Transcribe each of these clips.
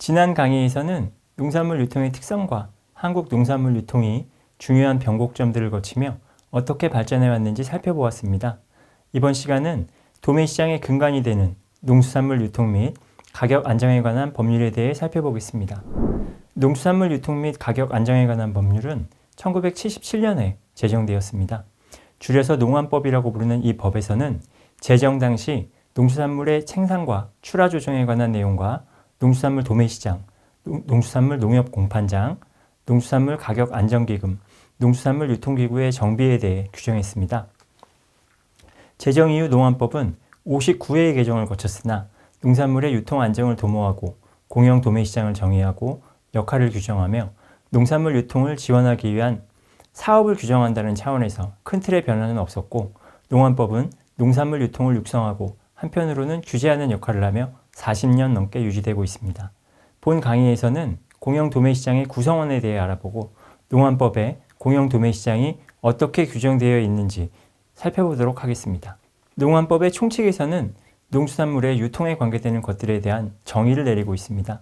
지난 강의에서는 농산물 유통의 특성과 한국 농산물 유통이 중요한 변곡점들을 거치며 어떻게 발전해 왔는지 살펴보았습니다. 이번 시간은 도매시장의 근간이 되는 농수산물 유통 및 가격 안정에 관한 법률에 대해 살펴보겠습니다. 농수산물 유통 및 가격 안정에 관한 법률은 1977년에 제정되었습니다. 줄여서 농안법이라고 부르는 이 법에서는 제정 당시 농수산물의 생산과 출하 조정에 관한 내용과 농수산물 도매시장, 농수산물 농협공판장, 농수산물 가격 안정기금, 농수산물 유통기구의 정비에 대해 규정했습니다. 제정 이후 농안법은 59회의 개정을 거쳤으나 농산물의 유통 안정을 도모하고 공영 도매시장을 정의하고 역할을 규정하며 농산물 유통을 지원하기 위한 사업을 규정한다는 차원에서 큰 틀의 변화는 없었고, 농안법은 농산물 유통을 육성하고 한편으로는 규제하는 역할을 하며 40년 넘게 유지되고 있습니다. 본 강의에서는 공영 도매시장의 구성원에 대해 알아보고 농안법에 공영 도매시장이 어떻게 규정되어 있는지 살펴보도록 하겠습니다. 농안법의 총칙에서는 농수산물의 유통에 관계되는 것들에 대한 정의를 내리고 있습니다.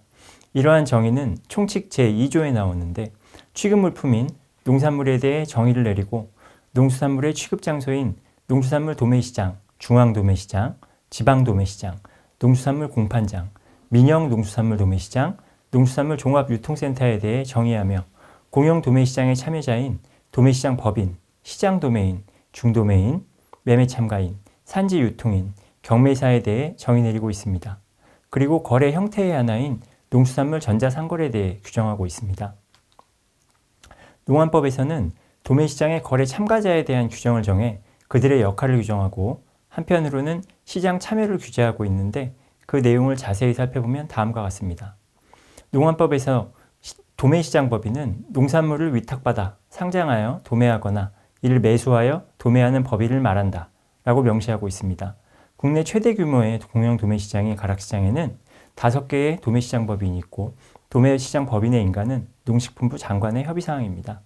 이러한 정의는 총칙 제2조에 나오는데, 취급물품인 농산물에 대해 정의를 내리고 농수산물의 취급장소인 농수산물 도매시장, 중앙도매시장, 지방도매시장, 농수산물 공판장, 민영 농수산물 도매시장, 농수산물 종합유통센터에 대해 정의하며 공영 도매시장의 참여자인 도매시장 법인, 시장도매인, 중도매인, 매매참가인, 산지유통인, 경매사에 대해 정의 내리고 있습니다. 그리고 거래 형태의 하나인 농수산물 전자상거래에 대해 규정하고 있습니다. 농안법에서는 도매시장의 거래 참가자에 대한 규정을 정해 그들의 역할을 규정하고 한편으로는 시장 참여를 규제하고 있는데, 그 내용을 자세히 살펴보면 다음과 같습니다. 농안법에서 도매시장 법인은 농산물을 위탁받아 상장하여 도매하거나 이를 매수하여 도매하는 법인을 말한다 라고 명시하고 있습니다. 국내 최대 규모의 공영 도매시장인 가락시장에는 5개의 도매시장 법인이 있고, 도매시장 법인의 인가는 농식품부 장관의 협의사항입니다.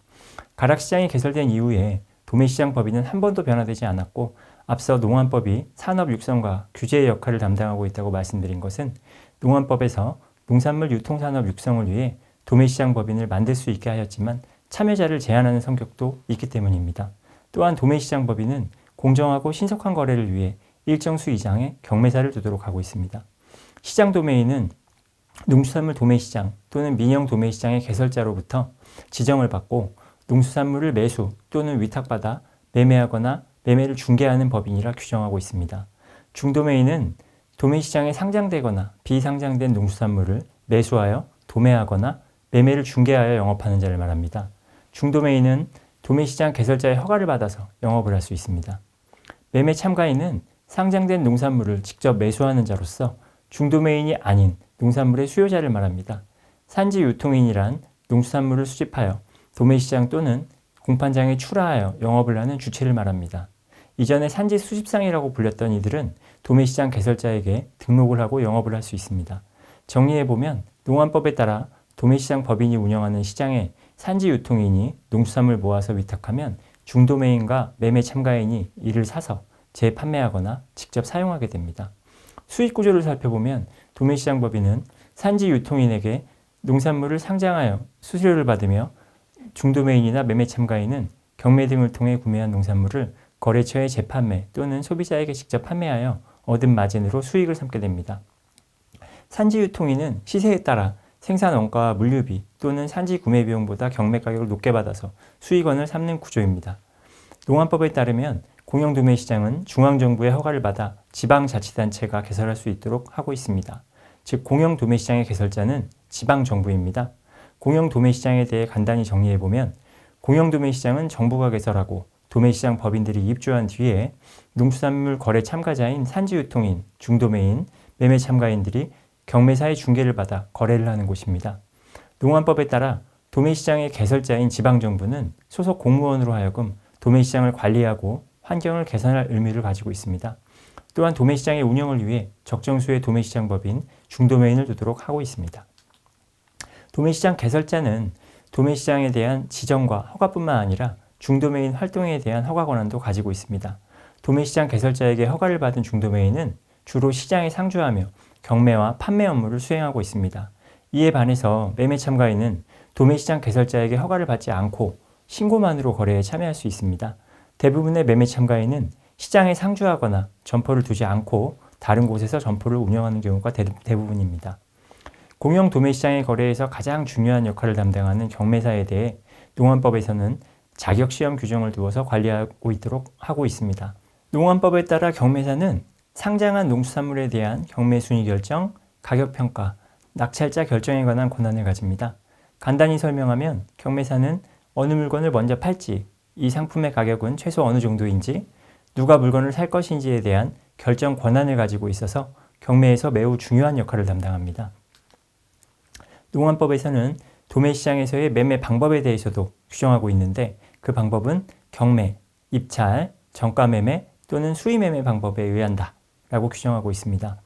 가락시장이 개설된 이후에 도매시장 법인은 한 번도 변화되지 않았고, 앞서 농안법이 산업 육성과 규제의 역할을 담당하고 있다고 말씀드린 것은 농안법에서 농산물 유통산업 육성을 위해 도매시장 법인을 만들 수 있게 하였지만 참여자를 제한하는 성격도 있기 때문입니다. 또한 도매시장 법인은 공정하고 신속한 거래를 위해 일정 수 이상의 경매사를 두도록 하고 있습니다. 시장 도매인은 농수산물 도매시장 또는 민영 도매시장의 개설자로부터 지정을 받고 농수산물을 매수 또는 위탁받아 매매하거나 매매를 중개하는 법인이라 규정하고 있습니다. 중도매인은 도매시장에 상장되거나 비상장된 농수산물을 매수하여 도매하거나 매매를 중개하여 영업하는 자를 말합니다. 중도매인은 도매시장 개설자의 허가를 받아서 영업을 할 수 있습니다. 매매 참가인은 상장된 농산물을 직접 매수하는 자로서 중도매인이 아닌 농산물의 수요자를 말합니다. 산지유통인이란 농수산물을 수집하여 도매시장 또는 공판장에 출하하여 영업을 하는 주체를 말합니다. 이전에 산지 수집상이라고 불렸던 이들은 도매시장 개설자에게 등록을 하고 영업을 할 수 있습니다. 정리해보면 농안법에 따라 도매시장 법인이 운영하는 시장에 산지유통인이 농수산물 모아서 위탁하면 중도매인과 매매 참가인이 이를 사서 재판매하거나 직접 사용하게 됩니다. 수익구조를 살펴보면 도매시장 법인은 산지유통인에게 농산물을 상장하여 수수료를 받으며, 중도매인이나 매매 참가인은 경매 등을 통해 구매한 농산물을 거래처에 재판매 또는 소비자에게 직접 판매하여 얻은 마진으로 수익을 삼게 됩니다. 산지유통인은 시세에 따라 생산 원가와 물류비 또는 산지 구매 비용보다 경매 가격을 높게 받아서 수익원을 삼는 구조입니다. 농안법에 따르면 공영 도매시장은 중앙정부의 허가를 받아 지방자치단체가 개설할 수 있도록 하고 있습니다. 즉, 공영 도매시장의 개설자는 지방정부입니다. 공영 도매시장에 대해 간단히 정리해보면, 공영 도매시장은 정부가 개설하고 도매시장 법인들이 입주한 뒤에 농수산물 거래 참가자인 산지유통인, 중도매인, 매매 참가인들이 경매사의 중개를 받아 거래를 하는 곳입니다. 농안법에 따라 도매시장의 개설자인 지방정부는 소속 공무원으로 하여금 도매시장을 관리하고 환경을 개선할 의무를 가지고 있습니다. 또한 도매시장의 운영을 위해 적정수의 도매시장 법인, 중도매인을 두도록 하고 있습니다. 도매시장 개설자는 도매시장에 대한 지정과 허가뿐만 아니라 중도매인 활동에 대한 허가 권한도 가지고 있습니다. 도매시장 개설자에게 허가를 받은 중도매인은 주로 시장에 상주하며 경매와 판매 업무를 수행하고 있습니다. 이에 반해서 매매 참가인은 도매시장 개설자에게 허가를 받지 않고 신고만으로 거래에 참여할 수 있습니다. 대부분의 매매 참가인은 시장에 상주하거나 점포를 두지 않고 다른 곳에서 점포를 운영하는 경우가 대부분입니다. 공영 도매시장의 거래에서 가장 중요한 역할을 담당하는 경매사에 대해 농안법에서는 자격시험 규정을 두어서 관리하고 있도록 하고 있습니다. 농안법에 따라 경매사는 상장한 농수산물에 대한 경매 순위 결정, 가격 평가, 낙찰자 결정에 관한 권한을 가집니다. 간단히 설명하면 경매사는 어느 물건을 먼저 팔지, 이 상품의 가격은 최소 어느 정도인지, 누가 물건을 살 것인지에 대한 결정 권한을 가지고 있어서 경매에서 매우 중요한 역할을 담당합니다. 농안법에서는 도매시장에서의 매매 방법에 대해서도 규정하고 있는데 그 방법은 경매, 입찰, 정가매매 또는 수의매매 방법에 의한다 라고 규정하고 있습니다.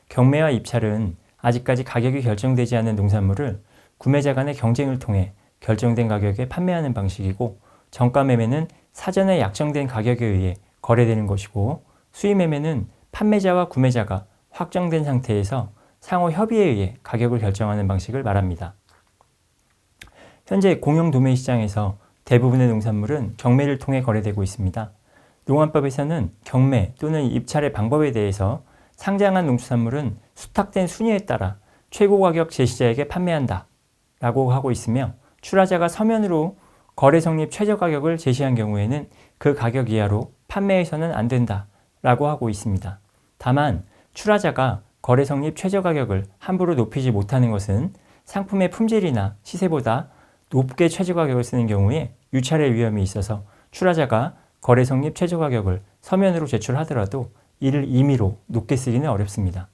경매와 입찰은 아직까지 가격이 결정되지 않은 농산물을 구매자 간의 경쟁을 통해 결정된 가격에 판매하는 방식이고, 정가매매는 사전에 약정된 가격에 의해 거래되는 것이고, 수의매매는 판매자와 구매자가 확정된 상태에서 상호 협의에 의해 가격을 결정하는 방식을 말합니다. 현재 공영 도매시장에서 대부분의 농산물은 경매를 통해 거래되고 있습니다. 농안법에서는 경매 또는 입찰의 방법에 대해서 상장한 농수산물은 수탁된 순위에 따라 최고 가격 제시자에게 판매한다 라고 하고 있으며, 출하자가 서면으로 거래 성립 최저 가격을 제시한 경우에는 그 가격 이하로 판매해서는 안 된다 라고 하고 있습니다. 다만 출하자가 거래 성립 최저 가격을 함부로 높이지 못하는 것은 상품의 품질이나 시세보다 높게 최저 가격을 쓰는 경우에 유찰의 위험이 있어서 출하자가 거래 성립 최저 가격을 서면으로 제출하더라도 이를 임의로 높게 쓰기는 어렵습니다.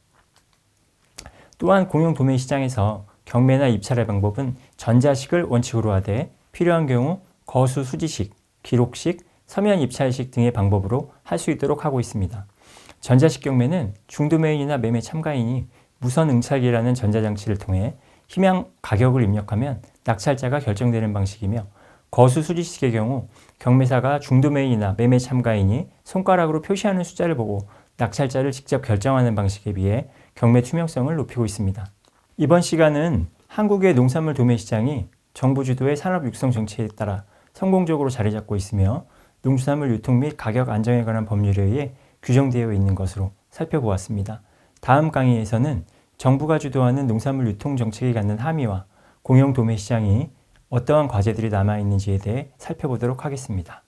또한 공영 도매시장에서 경매나 입찰의 방법은 전자식을 원칙으로 하되 필요한 경우 거수 수지식, 기록식, 서면 입찰식 등의 방법으로 할 수 있도록 하고 있습니다. 전자식 경매는 중도매인이나 매매 참가인이 무선 응찰기라는 전자장치를 통해 희망 가격을 입력하면 낙찰자가 결정되는 방식이며, 거수 수지식의 경우 경매사가 중도매인이나 매매 참가인이 손가락으로 표시하는 숫자를 보고 낙찰자를 직접 결정하는 방식에 비해 경매 투명성을 높이고 있습니다. 이번 시간은 한국의 농산물 도매시장이 정부 주도의 산업 육성 정책에 따라 성공적으로 자리 잡고 있으며 농수산물 유통 및 가격 안정에 관한 법률에 의해 규정되어 있는 것으로 살펴보았습니다. 다음 강의에서는 정부가 주도하는 농산물 유통 정책이 갖는 함의와 공영 도매시장이 어떠한 과제들이 남아있는지에 대해 살펴보도록 하겠습니다.